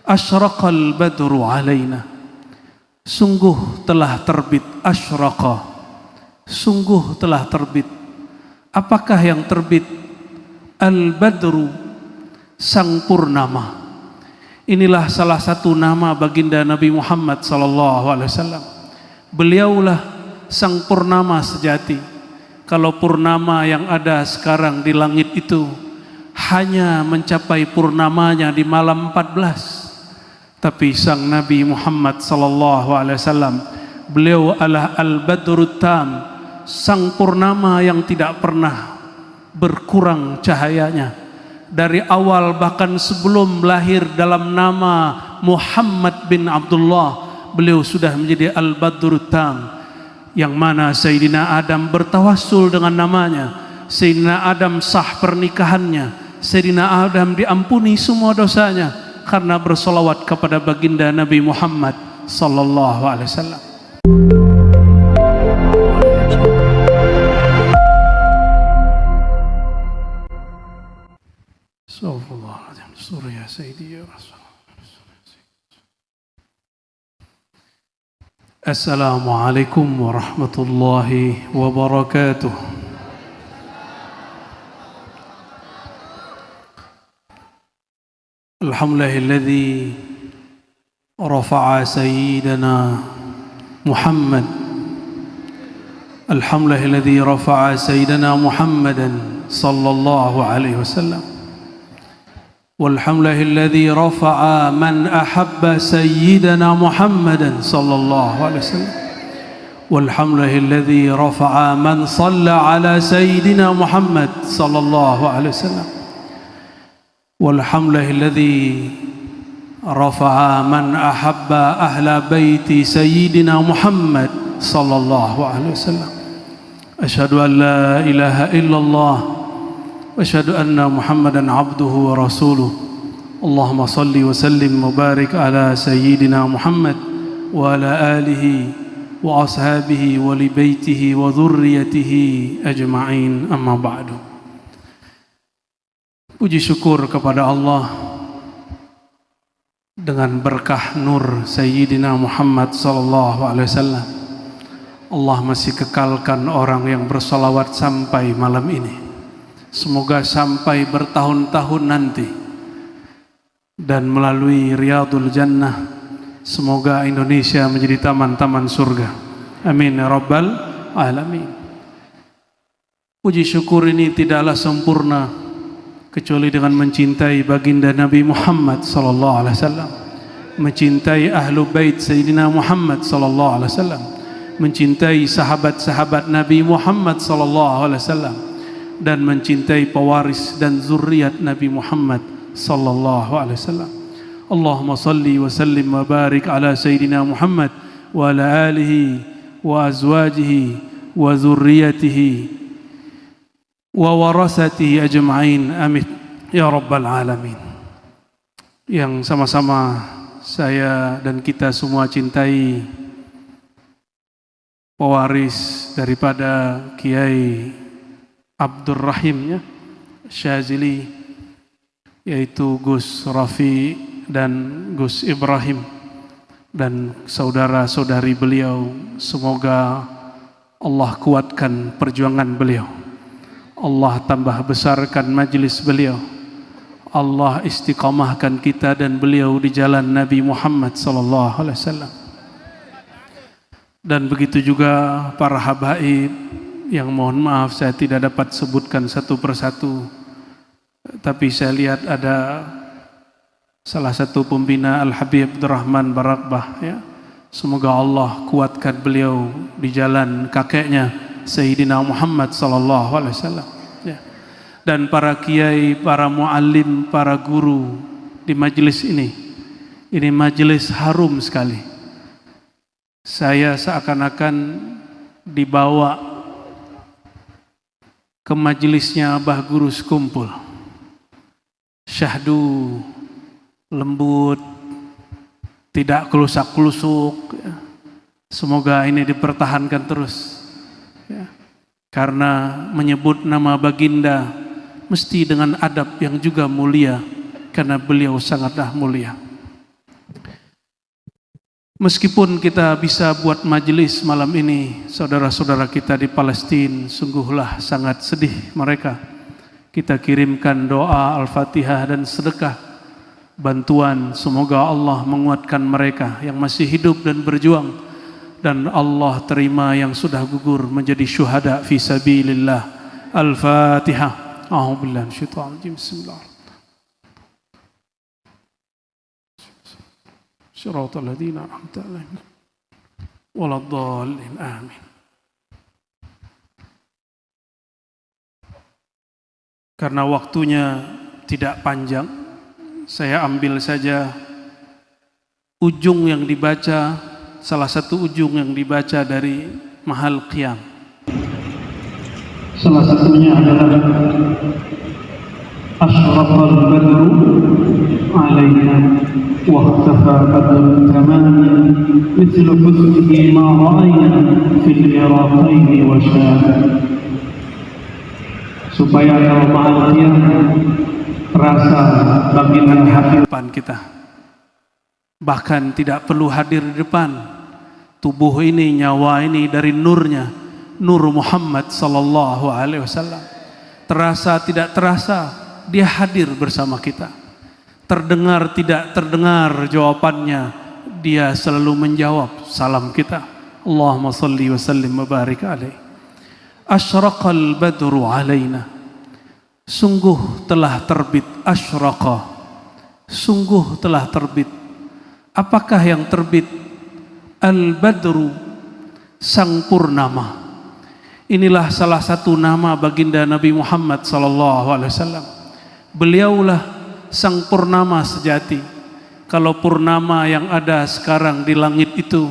Asyraqal badru alaina. Sungguh telah terbit. Asyraqa, sungguh telah terbit. Apakah yang terbit? Al-badru, sang purnama. Inilah salah satu nama baginda Nabi Muhammad SAW. Beliaulah sang purnama sejati. Kalau purnama yang ada sekarang di langit itu hanya mencapai purnamanya di malam 14, tapi sang Nabi Muhammad SAW, beliau adalah al-badrut tam, sang purnama yang tidak pernah berkurang cahayanya. Dari awal bahkan sebelum lahir dalam nama Muhammad bin Abdullah, beliau sudah menjadi al-badrut tam, yang mana Sayyidina Adam bertawassul dengan namanya. Sayyidina Adam sah pernikahannya. Sayyidina Adam diampuni semua dosanya karena bersolawat kepada baginda Nabi Muhammad sallallahu alaihi wasallam. Astagfirullahaladzim. Surya Sayyidi ya Rasul. Assalamualaikum warahmatullahi wabarakatuh. Alhamdulillahilladzi rafa'a sayyidana Muhammad. Alhamdulillahilladzi rafa'a sayyidana Muhammadan sallallahu alaihi wasallam. Walhamdulillahilladzi rafa'a man ahabba sayyidana Muhammadan sallallahu alaihi wasallam. Walhamdulillahilladzi rafa'a man shalla ala sayyidina Muhammad sallallahu alaihi wasallam. Walhamdulillahilladzi rafa'a man ahabba ahla baiti sayyidina Muhammad sallallahu alaihi wasallam. Asyhadu an la ilaha illallah wa asyhadu anna Muhammadan abduhu wa rasuluh. Allahumma salli wa sallim wa barik ala sayyidina Muhammad wa ala alihi wa ashabihi wa li baitihi wa dhurriyyatihi ajma'in, amma ba'du. Puji syukur kepada Allah, dengan berkah nur Sayyidina Muhammad sallallahu alaihi wasallam, Allah masih kekalkan orang yang bersalawat sampai malam ini. Semoga sampai bertahun-tahun nanti, dan melalui Riyadul Jannah, semoga Indonesia menjadi taman-taman surga. Amin ya rabbal alamin. Puji syukur ini tidaklah sempurna kecuali dengan mencintai baginda Nabi Muhammad sallallahu alaihi wasallam, mencintai ahlu bait Sayyidina Muhammad sallallahu alaihi wasallam, mencintai sahabat-sahabat Nabi Muhammad sallallahu alaihi wasallam, dan mencintai pewaris dan zuriat Nabi Muhammad sallallahu alaihi wasallam. Allahumma salli wa sallim wa barik ala Sayyidina Muhammad wa ala alihi wa azwajihi wa zurriyatihi wa warasatihi ajma'in, amin ya rabbal alamin. Yang sama-sama saya dan kita semua cintai pewaris daripada Kiai Abdur Rahim ya, Syazili, yaitu Gus Rafi dan Gus Ibrahim, dan saudara-saudari beliau. Semoga Allah kuatkan perjuangan beliau, Allah tambah besarkan majlis beliau, Allah istiqamahkan kita dan beliau di jalan Nabi Muhammad sallallahu alaihi wasallam. Dan begitu juga para habaib yang mohon maaf saya tidak dapat sebutkan satu persatu, tapi saya lihat ada salah satu pembina Al-Habib Abdurrahman Barakbah ya. Semoga Allah kuatkan beliau di jalan kakeknya Sayyidina Muhammad sallallahu alaihi wasallam ya. Dan para kiai, para muallim, para guru di majelis ini majelis harum sekali. Saya seakan-akan dibawa ke majelisnya Abah Guru Sekumpul. Syahdu, lembut, tidak kelusak-kelusuk ya. Semoga ini dipertahankan terus ya. Karena menyebut nama baginda mesti dengan adab yang juga mulia, karena beliau sangatlah mulia. Meskipun kita bisa buat majelis malam ini, saudara-saudara kita di Palestina sungguhlah sangat sedih mereka. Kita kirimkan doa Al-Fatihah dan sedekah bantuan, semoga Allah menguatkan mereka yang masih hidup dan berjuang, dan Allah terima yang sudah gugur menjadi syuhada fi sabilillah. Al-Fatihah. A'udzubillahi minasyaitonir rajim. Bismillah. Shiratal ladzina an'amta 'alaihim waladdallin. Amin. Karena waktunya tidak panjang, saya ambil saja ujung yang dibaca, salah satu ujung yang dibaca dari Mahal Qiyam. Salah satunya adalah Ashraqal badru alaina wa ikhtafa badrun tamami mithlu husnihi ma ra'ayna fil iraqaini wa syam. Supaya kalau Mahal Qiyam rasa baginda hadir depan kita, bahkan tidak perlu hadir di depan. Tubuh ini, nyawa ini dari nurnya, nur Muhammad sallallahu alaihi wasallam. Terasa tidak terasa dia hadir bersama kita. Terdengar tidak terdengar jawabannya, dia selalu menjawab salam kita. Allahumma salli wa sallim wa barik alaihi. Asyraqal badru alaina. Sungguh telah terbit, asyraqa, sungguh telah terbit. Apakah yang terbit? Al-badru, sang purnama. Inilah salah satu nama baginda Nabi Muhammad SAW. Beliaulah sang purnama sejati. Kalau purnama yang ada sekarang di langit itu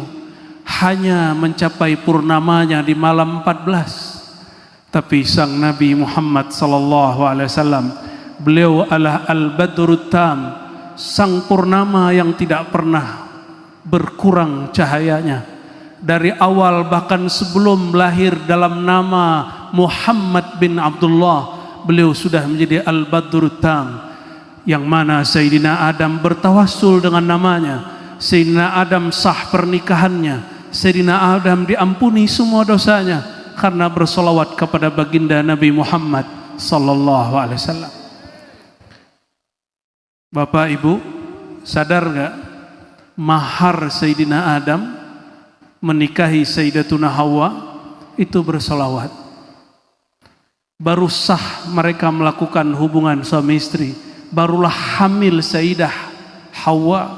hanya mencapai purnamanya di malam 14. Tapi sang Nabi Muhammad SAW, beliau adalah Al-Badrut Tam, sang purnama yang tidak pernah berkurang cahayanya. Dari awal bahkan sebelum lahir dalam nama Muhammad bin Abdullah, beliau sudah menjadi Al-Badrut Tam, yang mana Sayyidina Adam bertawassul dengan namanya. Sayyidina Adam sah pernikahannya, Sayyidina Adam diampuni semua dosanya karena bersolawat kepada baginda Nabi Muhammad sallallahu alaihi wasallam. Bapak Ibu, sadar enggak mahar Sayyidina Adam menikahi Sayyidatuna Hawa itu bersolawat. Baru sah mereka melakukan hubungan suami istri, barulah hamil Sayyidah Hawa,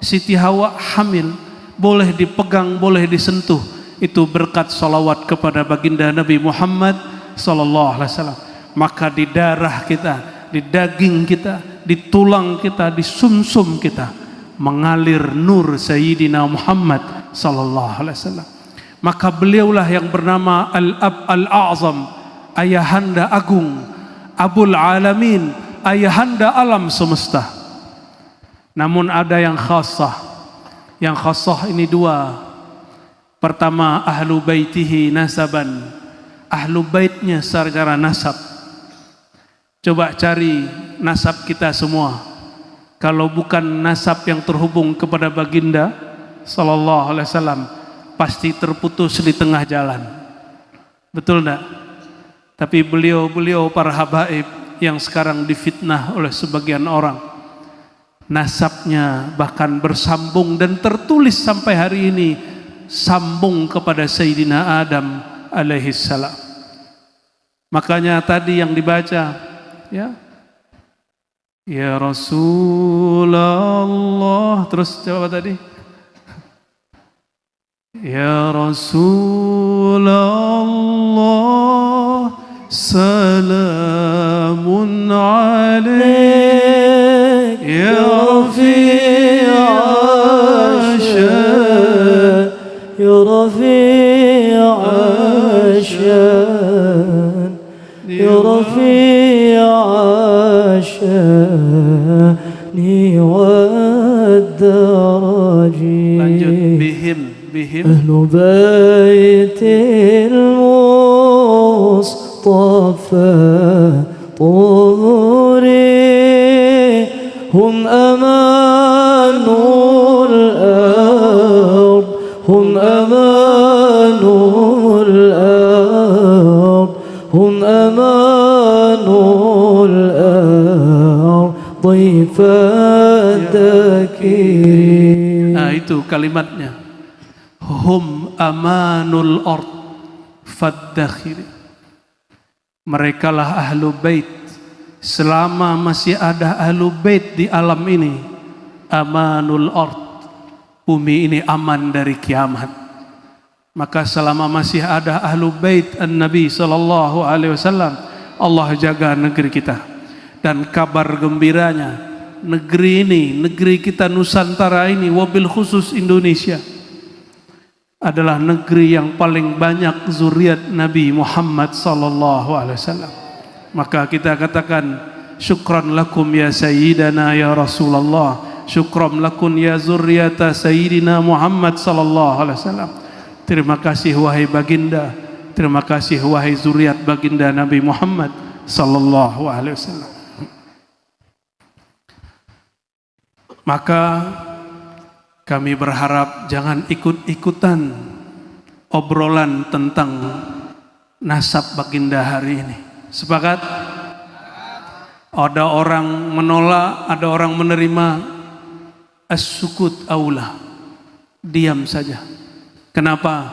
Siti Hawa hamil, boleh dipegang, boleh disentuh. Itu berkat salawat kepada baginda Nabi Muhammad sallallahu alaihi wasallam. Maka di darah kita, di daging kita, di tulang kita, di sumsum kita mengalir nur Sayyidina Muhammad sallallahu alaihi wasallam. Maka beliaulah yang bernama Al-Ab Al-A'zam, ayahanda agung, Abul Alamin, ayahanda alam semesta. Namun ada yang khassah. Yang khassah ini dua. Pertama, ahlu baitihi nasaban, ahlu baitnya secara nasab. Coba cari nasab kita semua. Kalau bukan nasab yang terhubung kepada baginda sallallahu alaihi wasallam, pasti terputus di tengah jalan. Betul enggak? Tapi beliau para habaib yang sekarang difitnah oleh sebagian orang, nasabnya bahkan bersambung dan tertulis sampai hari ini, sambung kepada Sayyidina Adam alaihi salam. Makanya tadi yang dibaca, ya Rasulullah, terus coba tadi, ya Rasulullah salamun alaik ya Rafi'a يا رفيع الشان يا رفيع الشان والدرج. lanjut bihim أهل بيت المصطفى طهري هم أمان الآن الذاكرين. Nah, itu kalimatnya. Hum amanul ard faddakhiri. Mereka lah ahlu bait. Selama masih ada ahlu bait di alam ini, amanul ard, bumi ini aman dari kiamat. Maka selama masih ada ahlu bait an-Nabi sallallahu alaihi wasallam, Allah jaga negeri kita. Dan kabar gembiranya, negeri ini, negeri kita Nusantara ini, wabil khusus Indonesia, adalah negeri yang paling banyak zuriat Nabi Muhammad sallallahu alaihi wasallam. Maka kita katakan syukran lakum ya sayyidana ya Rasulullah, syukran lakum ya zurriyata sayyidina Muhammad sallallahu alaihi wasallam. Terima kasih wahai baginda, terima kasih wahai zuriat baginda Nabi Muhammad sallallahu alaihi wasallam. Maka kami berharap jangan ikut-ikutan obrolan tentang nasab baginda hari ini. Sepakat? Ada orang menolak, ada orang menerima. As-sukut aula, diam saja. Kenapa?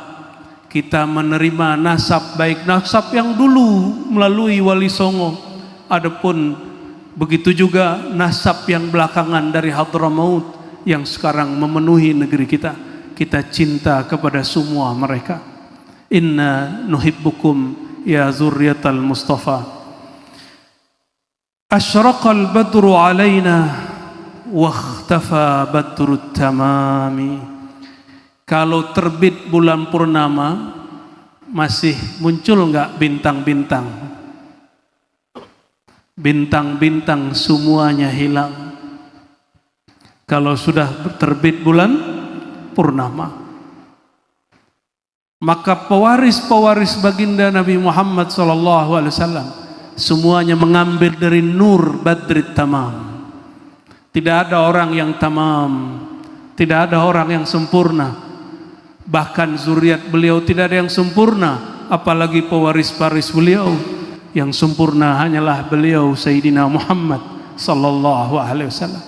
Kita menerima nasab, baik nasab yang dulu melalui Wali Songo, adapun begitu juga nasab yang belakangan dari Hadramaut yang sekarang memenuhi negeri kita. Kita cinta kepada semua mereka. Inna nuhibbukum ya zurriyatal Mustafa. Asyraqal badru alaina wa ikhtafa badrut tamami. Kalau terbit bulan purnama, masih muncul enggak bintang-bintang? Bintang-bintang semuanya hilang. Kalau sudah terbit bulan purnama, maka pewaris-pewaris baginda Nabi Muhammad SAW semuanya mengambil dari nur badrit tamam. Tidak ada orang yang tamam, tidak ada orang yang sempurna. Bahkan zuriat beliau tidak ada yang sempurna, apalagi pewaris-pewaris beliau. Yang sempurna hanyalah beliau Sayyidina Muhammad sallallahu alaihi wasallam.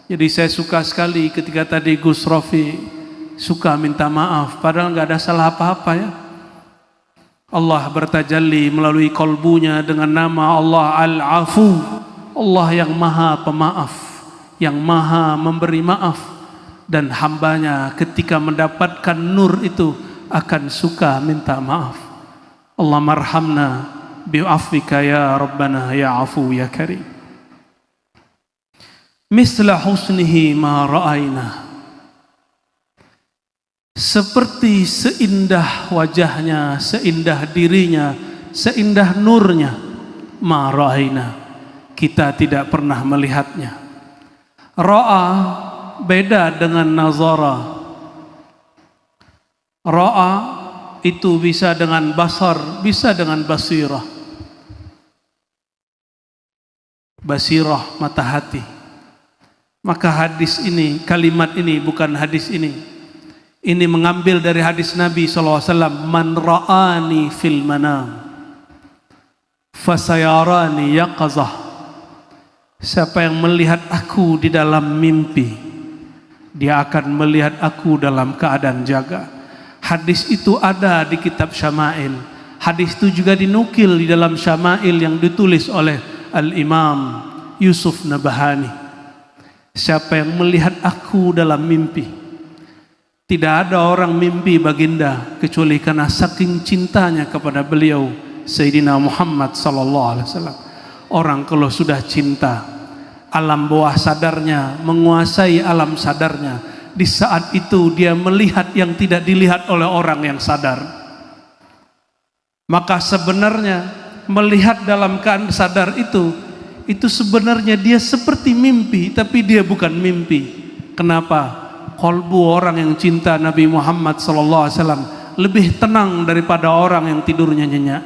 Jadi saya suka sekali ketika tadi Gus Rofi suka minta maaf, padahal nggak ada salah apa-apa ya. Allah bertajalli melalui kolbunya dengan nama Allah Al-Afu, Allah yang maha pemaaf, yang maha memberi maaf. Dan hambanya ketika mendapatkan nur itu akan suka minta maaf. Allah marhamna bi'afwika ya Rabbana ya Afu ya Karim. Misla husnihi ma ra'ayna. Seperti seindah wajahnya, seindah dirinya, seindah nurnya, ma ra'ayna, kita tidak pernah melihatnya. Ra'a beda dengan nazara. Ra'a itu bisa dengan basar, bisa dengan basirah. Basirah mata hati. Maka hadis ini, kalimat ini bukan hadis ini. Ini mengambil dari hadis Nabi SAW. Man ra'ani fil manam fasayarani yaqazah. Siapa yang melihat aku di dalam mimpi, dia akan melihat aku dalam keadaan jaga. Hadis itu ada di kitab Syama'il. Hadis itu juga dinukil di dalam Syama'il yang ditulis oleh Al-Imam Yusuf Nabahani. Siapa yang melihat aku dalam mimpi, tidak ada orang mimpi baginda kecuali karena saking cintanya kepada beliau Sayyidina Muhammad sallallahu alaihi wasallam. Orang kalau sudah cinta, alam bawah sadarnya menguasai alam sadarnya. Di saat itu dia melihat yang tidak dilihat oleh orang yang sadar. Maka sebenarnya melihat dalam keadaan sadar itu sebenarnya dia seperti mimpi, tapi dia bukan mimpi. Kenapa? Qalbu orang yang cinta Nabi Muhammad SAW lebih tenang daripada orang yang tidurnya nyenyak.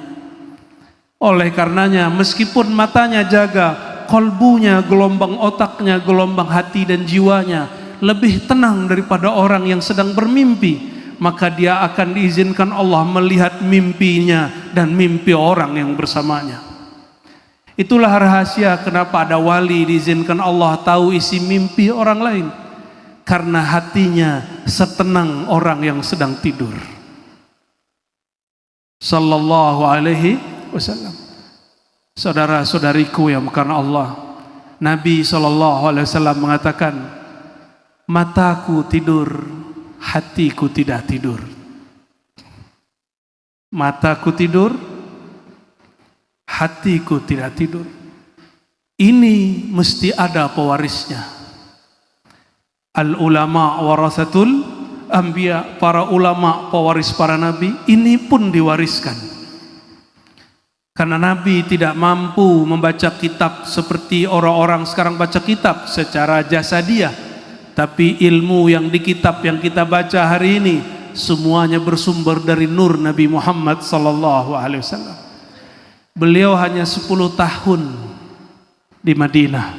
Oleh karenanya meskipun matanya jaga, qalbunya, gelombang otaknya, gelombang hati dan jiwanya lebih tenang daripada orang yang sedang bermimpi. Maka dia akan diizinkan Allah melihat mimpinya dan mimpi orang yang bersamanya. Itulah rahasia kenapa ada wali diizinkan Allah tahu isi mimpi orang lain, karena hatinya setenang orang yang sedang tidur. Sallallahu alaihi wasallam. Saudara-saudariku yang karena Allah, Nabi sallallahu alaihi wasallam mengatakan, mataku tidur, hatiku tidak tidur. Mataku tidur, hatiku tidak tidur. Ini mesti ada pewarisnya. Al ulama warasatul anbiya, para ulama pewaris para nabi, ini pun diwariskan. Karena Nabi tidak mampu membaca kitab seperti orang-orang sekarang baca kitab secara jasadiah, tapi ilmu yang di kitab yang kita baca hari ini semuanya bersumber dari nur Nabi Muhammad sallallahu alaihi wasallam. Beliau hanya 10 tahun di Madinah,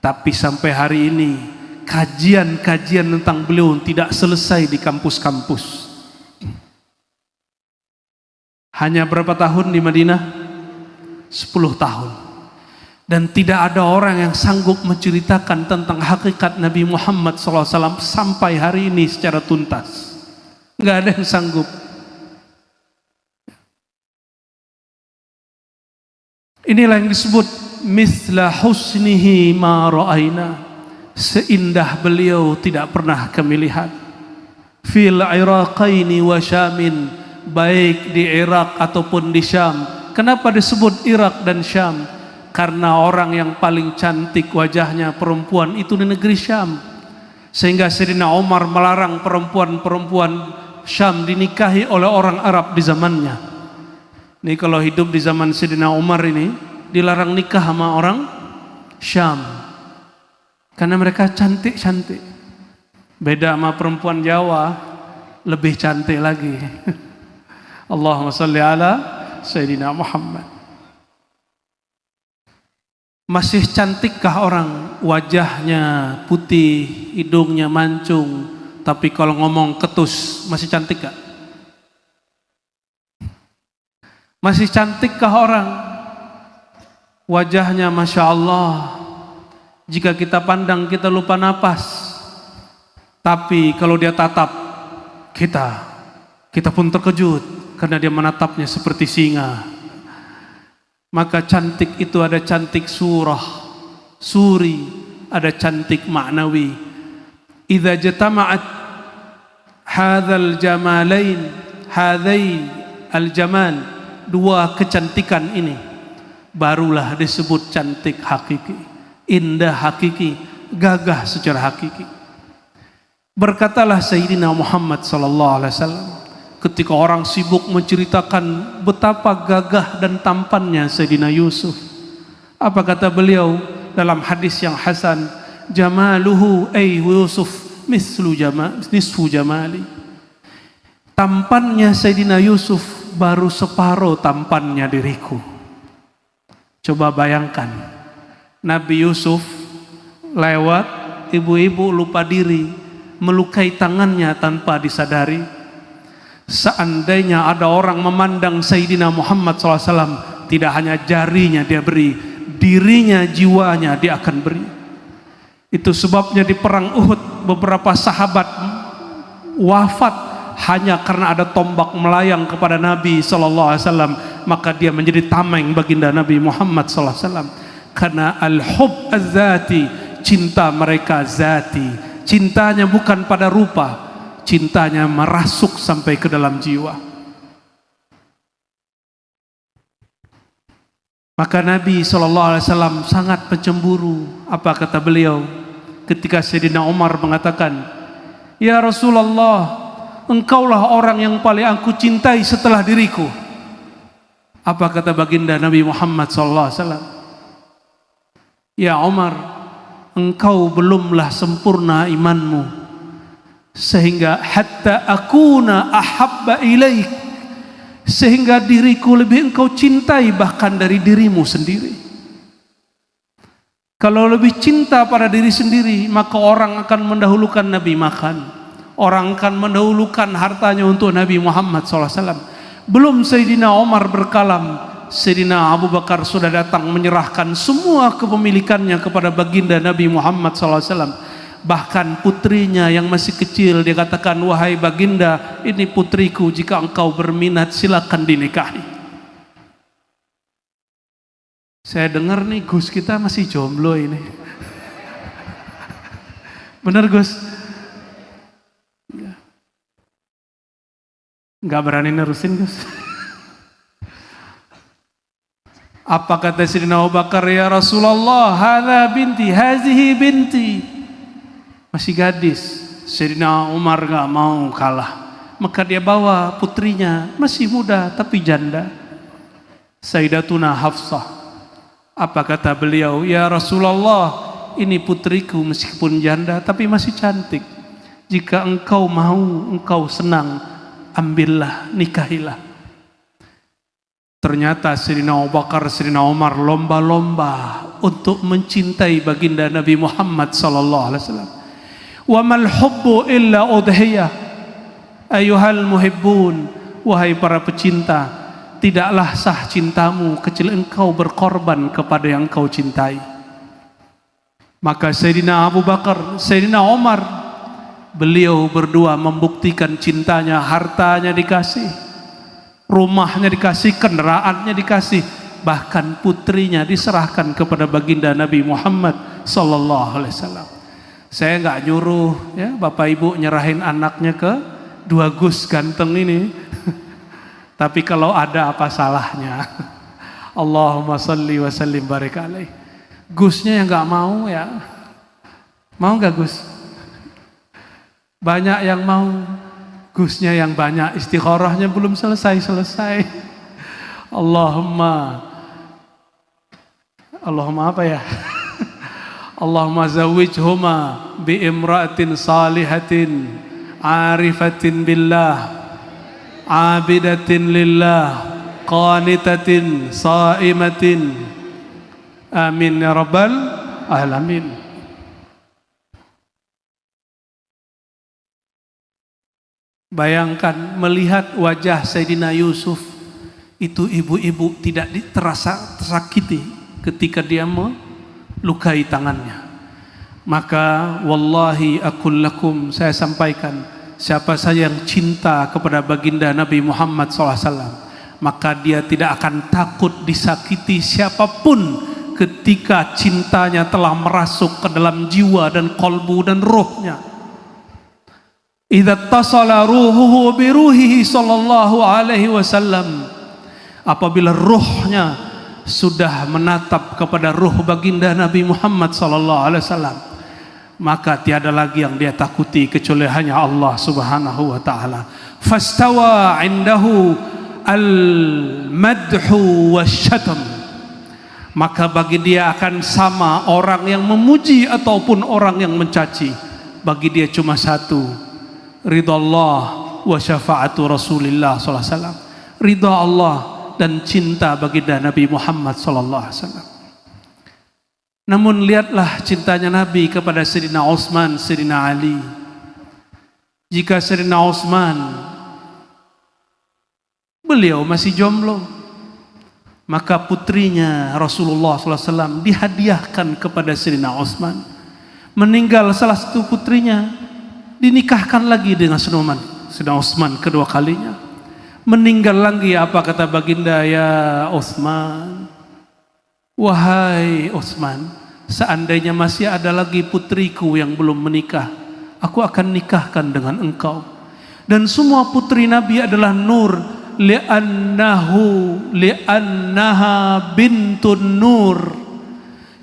tapi sampai hari ini kajian-kajian tentang beliau tidak selesai di kampus-kampus. Hanya berapa tahun di Madinah? 10 tahun. Dan tidak ada orang yang sanggup menceritakan tentang hakikat Nabi Muhammad SAW sampai hari ini secara tuntas. Nggak ada yang sanggup. Inilah yang disebut misla husnihi ma ra'aina. Seindah beliau tidak pernah kami lihat. Fil Iraqaini wa Syamin, baik di Irak ataupun di Syam. Kenapa disebut Irak dan Syam? Karena orang yang paling cantik wajahnya perempuan itu di negeri Syam, sehingga Sayyidina Umar melarang perempuan-perempuan Syam dinikahi oleh orang Arab di zamannya. Ini kalau hidup di zaman Sayyidina Umar ini dilarang nikah sama orang Syam karena mereka cantik-cantik. Beda sama perempuan Jawa, lebih cantik lagi. Allahumma salli ala Sayyidina Muhammad. Masih cantikkah orang wajahnya putih, hidungnya mancung, tapi kalau ngomong ketus masih cantik gak? Masih cantikkah orang wajahnya Masya Allah, jika kita pandang kita lupa napas, tapi kalau dia tatap kita pun terkejut karena dia menatapnya seperti singa. Maka cantik itu ada cantik suri, ada cantik maknawi. Idza jatama'at hadzal jamalain, hadzai al-jamal, dua kecantikan ini barulah disebut cantik hakiki, indah hakiki, gagah secara hakiki. Berkatalah Sayyidina Muhammad sallallahu alaihi wasallam ketika orang sibuk menceritakan betapa gagah dan tampannya Sayyidina Yusuf. Apa kata beliau dalam hadis yang hasan? Jamaluhu ay Yusuf nisfu jamali. Tampannya Sayyidina Yusuf baru separuh tampannya diriku. Coba bayangkan, Nabi Yusuf lewat, ibu-ibu lupa diri, melukai tangannya tanpa disadari. Seandainya ada orang memandang Sayyidina Muhammad SAW, tidak hanya jarinya dia beri, dirinya, jiwanya dia akan beri. Itu sebabnya di perang Uhud beberapa sahabat wafat hanya karena ada tombak melayang kepada Nabi SAW, maka dia menjadi tameng baginda Nabi Muhammad SAW. Karena al-hub az-zati, cinta mereka zati, cintanya bukan pada rupa, cintanya merasuk sampai ke dalam jiwa. Maka Nabi SAW sangat pencemburu. Apa kata beliau ketika Sayyidina Umar mengatakan, ya Rasulullah, engkaulah orang yang paling aku cintai setelah diriku. Apa kata baginda Nabi Muhammad SAW? Ya Umar, engkau belumlah sempurna imanmu, sehingga hatta akuna ahabba ilaik, sehingga diriku lebih engkau cintai bahkan dari dirimu sendiri. Kalau lebih cinta pada diri sendiri, maka orang akan mendahulukan Nabi makan, orang akan mendahulukan hartanya untuk Nabi Muhammad SAW. Belum Sayyidina Umar berkalam, Sayyidina Abu Bakar sudah datang menyerahkan semua kepemilikannya kepada baginda Nabi Muhammad SAW. Bahkan putrinya yang masih kecil dia katakan, wahai baginda, ini putriku, jika engkau berminat silakan dinikahi. Saya dengar nih Gus kita masih jomblo ini. Benar Gus? Nggak berani nerusin Gus. Apa kata Sayyidina Abu Bakar, ya Rasulullah, hadza binti, hazihi binti. Masih gadis. Sayyidina Umar gak mau kalah, maka dia bawa putrinya, masih muda tapi janda, Sayyidatuna Hafsah. Apa kata beliau, ya Rasulullah, ini putriku meskipun janda tapi masih cantik. Jika engkau mau, engkau senang, ambillah, nikahilah. Ternyata Sayyidina Abu Bakar, Sayyidina Umar lomba-lomba untuk mencintai baginda Nabi Muhammad sallallahu alaihi wasallam. Wa mal hubbu illa udhiyah. Ayuhal muhibbun, wahai para pecinta, tidaklah sah cintamu kecuali engkau berkorban kepada yang engkau cintai. Maka Sayyidina Abu Bakar, Sayyidina Umar, beliau berdua membuktikan cintanya. Hartanya dikasih, rumahnya dikasih, kendaraannya dikasih, bahkan putrinya diserahkan kepada baginda Nabi Muhammad sallallahu alaihi wasallam. Saya nggak nyuruh ya Bapak Ibu nyerahin anaknya ke dua Gus ganteng ini. Tapi kalau ada apa salahnya? Allahumma salli wa sallim barik alaih. Gusnya yang nggak mau ya. Mau nggak Gus? Banyak yang mau. Gusnya yang banyak, istikharahnya belum selesai. Allahumma apa ya? Allahumma zawwijhuma bi imra'atin salihatin arifatin billah abidatin lillah qanitatin saimatin. Amin ya rabbal alamin. Bayangkan melihat wajah Sayyidina Yusuf, itu ibu-ibu tidak terasa tersakiti ketika dia melukai tangannya. Maka wallahi aqul lakum, saya sampaikan, siapa saja yang cinta kepada baginda Nabi Muhammad SAW, maka dia tidak akan takut disakiti siapapun ketika cintanya telah merasuk ke dalam jiwa dan kolbu dan rohnya. Idza tasala ruhuhu bi ruhihi sallallahu alaihi wasallam, apabila ruhnya sudah menatap kepada ruh baginda Nabi Muhammad sallallahu alaihi wasallam, maka tiada lagi yang dia takuti kecuali hanya Allah Subhanahu wa taala. Fastawa indahu al-madhu wasyatam, maka bagi dia akan sama orang yang memuji ataupun orang yang mencaci. Bagi dia cuma satu, ridha Allah wa syafa'atu Rasulillah sallallahu alaihi wasallam. Ridha Allah dan cinta baginda Nabi Muhammad sallallahu alaihi wasallam. Namun lihatlah cintanya Nabi kepada Sayyidina Utsman, Sayyidina Ali. Jika Sayyidina Utsman beliau masih jomblo, maka putrinya Rasulullah sallallahu alaihi wasallam dihadiahkan kepada Sayyidina Utsman. Meninggal salah satu putrinya, dinikahkan lagi dengan Sayyidina Utsman kedua kalinya. Meninggal lagi, apa kata baginda, ya Utsman, wahai Utsman, seandainya masih ada lagi putriku yang belum menikah, aku akan nikahkan dengan engkau. Dan semua putri Nabi adalah nur, li'annaha bintun nur.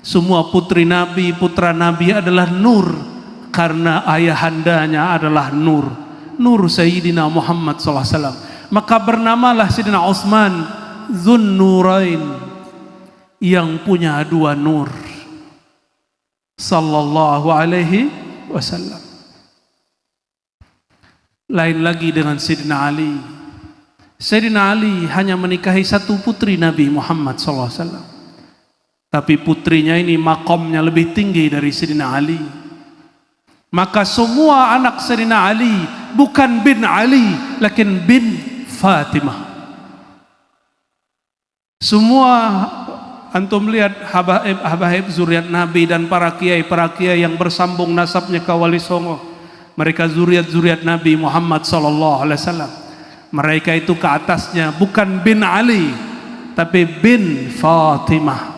Semua putri Nabi, putra Nabi adalah nur, karena ayahandanya adalah nur, nur Sayyidina Muhammad SAW. Maka bernamalah Sayyidina Utsman Dzun Nurain, yang punya dua nur, sallallahu alaihi wasallam. Lain lagi dengan Sayyidina Ali. Sayyidina Ali hanya menikahi satu putri Nabi Muhammad SAW, tapi putrinya ini makamnya lebih tinggi dari Sayyidina Ali. Maka semua anak Sayyidina Ali bukan bin Ali, lakin bin Fatimah. Semua antum lihat habaib zuriat Nabi dan para kiai yang bersambung nasabnya ke Wali Songo, mereka zuriat Nabi Muhammad sallallahu alaihi wasallam. Mereka itu ke atasnya bukan bin Ali tapi bin Fatimah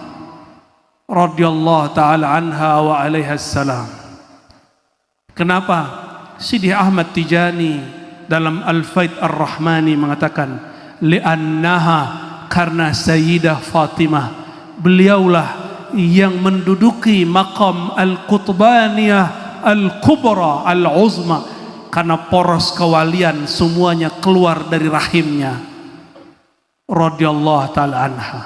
radhiyallahu taala anha wa alaiha salam. Kenapa? Sidi Ahmad Tijani dalam Al-Faid Ar-Rahmani mengatakan, li'annaha, karena Sayyidah Fatimah beliaulah yang menduduki maqam al-qutbaniyah al-kubra al-uzma, karena poros kewalian semuanya keluar dari rahimnya radhiyallahu taala anha.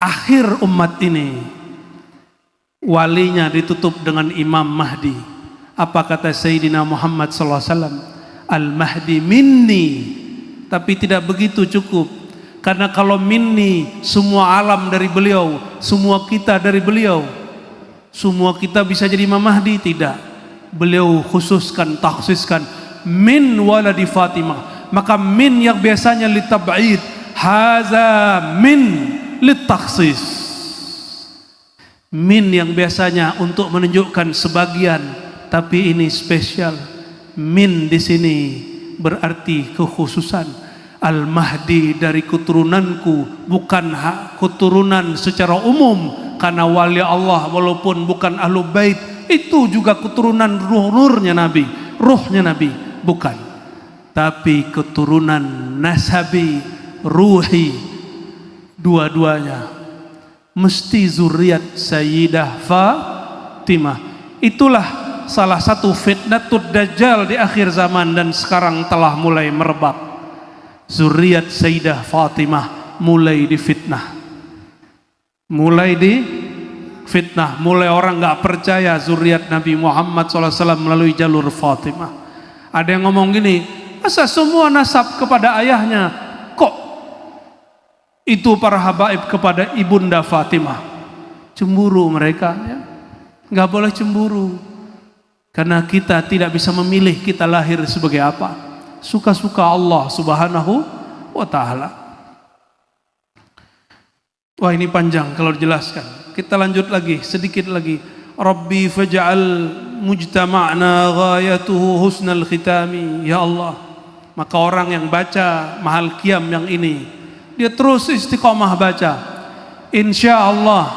Akhir umat ini walinya ditutup dengan Imam Mahdi. Apa kata Sayyidina Muhammad sallallahu alaihi wasallam? Al-Mahdi minni. Tapi tidak begitu cukup, karena kalau minni semua alam dari beliau, semua kita dari beliau, semua kita bisa jadi Imam Mahdi. Tidak, beliau khususkan, takhsiskan min waladi Fatimah. Maka min yang biasanya litab'id, haza min litakhsis. Min yang biasanya untuk menunjukkan sebagian, tapi ini spesial. Min di sini berarti kekhususan. Al-Mahdi dari keturunanku, bukan keturunan secara umum, karena wali Allah walaupun bukan ahlu bait itu juga keturunan ruhnya Nabi, ruhnya Nabi, bukan, tapi keturunan nasabi, ruhi, dua-duanya mesti zuriat Sayyidah Fatimah. Itulah salah satu fitnatud dajjal di akhir zaman dan sekarang telah mulai merebak. Zuriat Sayyidah Fatimah mulai difitnah, mulai orang nggak percaya zuriat Nabi Muhammad SAW melalui jalur Fatimah. Ada yang ngomong gini, masa semua nasab kepada ayahnya, kok itu para habaib kepada ibunda Fatimah? Cemburu mereka, ya? Nggak boleh cemburu, karena kita tidak bisa memilih kita lahir sebagai apa. Suka-suka Allah subhanahu wa ta'ala. Wah, ini panjang kalau dijelaskan. Kita lanjut lagi, sedikit lagi. Rabbi faj'al mujtama'na ghayatuhu husnal khitami. Ya Allah, maka orang yang baca mahal qiyam yang ini, dia terus istiqomah baca, insya Allah.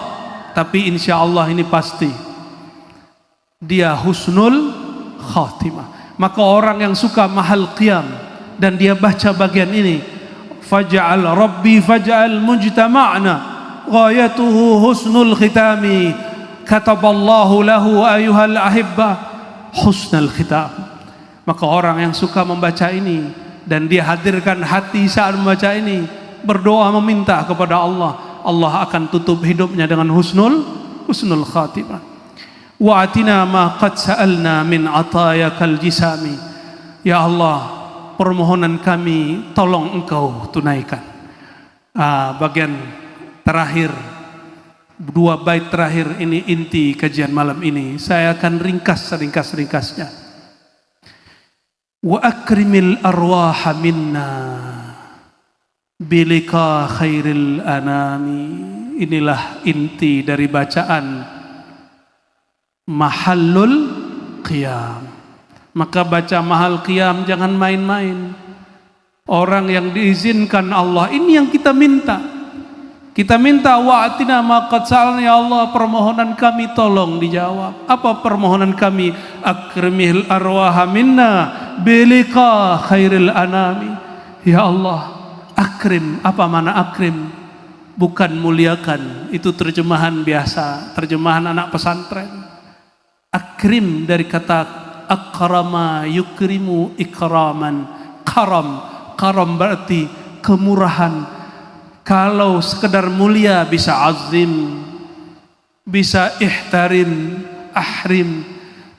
Tapi insya Allah ini pasti dia husnul khatimah. Maka orang yang suka mahal qiyam dan dia baca bagian ini, faj'al Rabbi faj'al mujtama'na ghayatuhu husnul khitami, kataballahu lahu ayyuhal ahibba husnul khitam. Maka orang yang suka membaca ini dan dia hadirkan hati saat membaca ini, berdoa meminta kepada Allah, Allah akan tutup hidupnya dengan husnul khatimah. Wa atina ma qad sa'alna min atayakal jisami. Ya Allah, permohonan kami tolong engkau tunaikan. Bagian terakhir, 2 bait terakhir ini inti kajian malam ini. Saya akan ringkasnya. Wa akrimil arwaha minna bilika khairil anami. Inilah inti dari bacaan mahallul qiyam. Maka baca mahal qiyam jangan main-main. Orang yang diizinkan Allah, ini yang kita minta. Kita minta wa'atina ma qad sa'alna, ya Allah, permohonan kami tolong dijawab. Apa permohonan kami? Akrimil arwaha minna bilika khairil anami. Ya Allah, akrim. Apa mana akrim? Bukan muliakan, itu terjemahan biasa, terjemahan anak pesantren. Akrim dari kata akrama yukrimu ikraman. Karam berarti kemurahan. Kalau sekedar mulia bisa azim, bisa ihtarim, ahrim.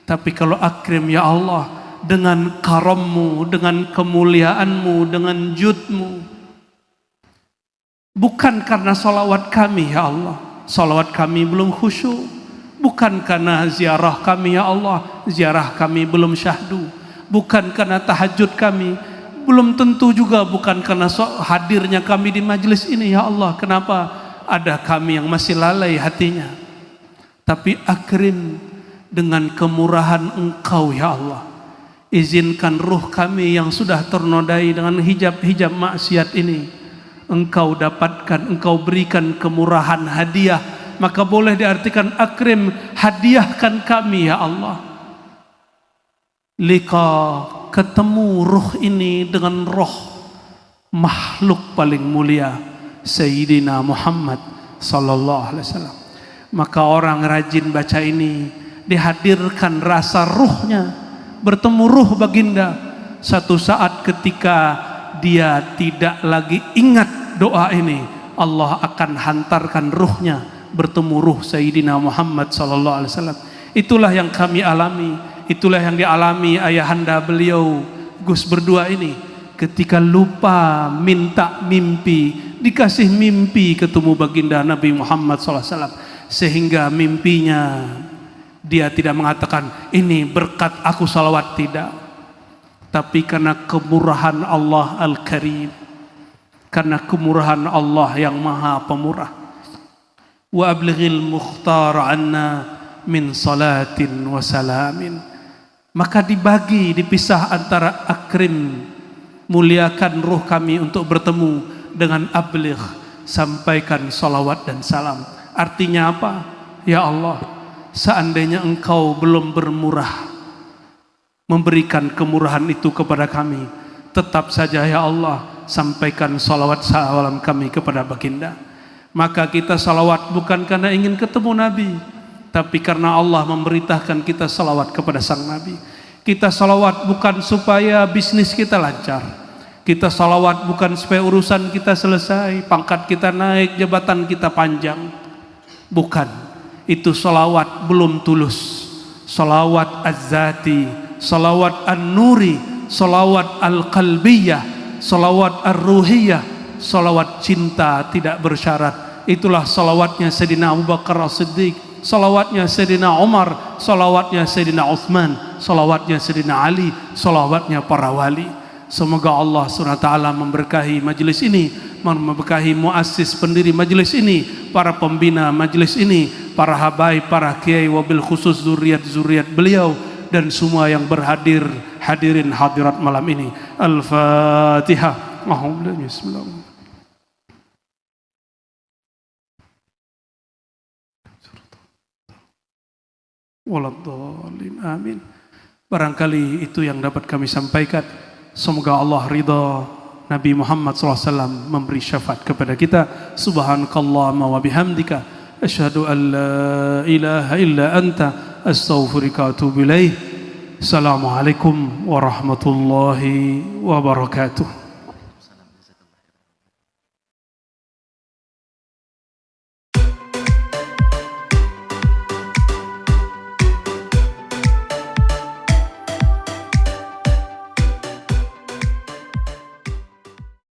Tapi kalau akrim, ya Allah, dengan karammu, dengan kemuliaanmu, dengan judmu. Bukan karena salawat kami, ya Allah, salawat kami belum khusyuk. Bukan karena ziarah kami, ya Allah, ziarah kami belum syahdu. Bukan karena tahajud kami Belum tentu juga bukan karena hadirnya kami di majelis ini, ya Allah, kenapa ada kami yang masih lalai hatinya. Tapi akrim dengan kemurahan Engkau, ya Allah. Izinkan ruh kami yang sudah ternodai dengan hijab-hijab maksiat ini, Engkau dapatkan, Engkau berikan kemurahan hadiah. Maka boleh diartikan akrim, hadiahkan kami, ya Allah. Lika, ketemu ruh ini dengan roh makhluk paling mulia, Sayyidina Muhammad sallallahu alaihi wasallam. Maka orang rajin baca ini dihadirkan rasa ruhnya, bertemu ruh baginda. Satu saat ketika dia tidak lagi ingat doa ini, Allah akan hantarkan ruhnya bertemu ruh Sayyidina Muhammad sallallahu alaihi wasallam. Itulah yang kami alami, itulah yang dialami ayahanda beliau Gus berdua ini. Ketika lupa minta mimpi, dikasih mimpi ketemu baginda Nabi Muhammad sallallahu alaihi wasallam, sehingga mimpinya dia tidak mengatakan ini berkat aku salawat, tidak, tapi karena kemurahan Allah Al-Karim, karena kemurahan Allah yang Maha Pemurah. Wa ablighil mukhtar anna min salatin wa salamin. Maka dibagi, dipisah antara akrim, muliakan ruh kami untuk bertemu, dengan abligh, sampaikan salawat dan salam. Artinya apa? Ya Allah, seandainya Engkau belum bermurah memberikan kemurahan itu kepada kami, tetap saja ya Allah, sampaikan salawat salam kami kepada baginda. Maka kita salawat bukan karena ingin ketemu Nabi, tapi karena Allah memerintahkan kita salawat kepada sang Nabi. Kita salawat bukan supaya bisnis kita lancar, kita salawat bukan supaya urusan kita selesai, pangkat kita naik, jabatan kita panjang. Bukan, itu salawat belum tulus. Salawat az-zati, salawat an-nuri, salawat al-qalbiyah, salawat ar-ruhiyah, salawat cinta tidak bersyarat. Itulah salawatnya Sayyidina Abu Bakar As-Siddiq, salawatnya Sayyidina Umar, salawatnya Sayyidina Uthman, salawatnya Sayyidina Ali, salawatnya para wali. Semoga Allah SWT memberkahi majlis ini, memberkahi muassis pendiri majlis ini, para pembina majlis ini, para habaib, para kiai, wabil khusus zuriat-zuriat beliau, dan semua yang hadirin hadirat malam ini. Al-Fatihah. Bismillahirrahmanirrahim. Waladhdallin, amin. Barangkali itu yang dapat kami sampaikan. Semoga Allah ridha, Nabi Muhammad SAW memberi syafaat kepada kita. Subhanakallahumma wa bihamdika, asyhadu an la ilaha illa anta, astaghfiruka wa atubu ilaih. Assalamualaikum warahmatullahi wabarakatuh.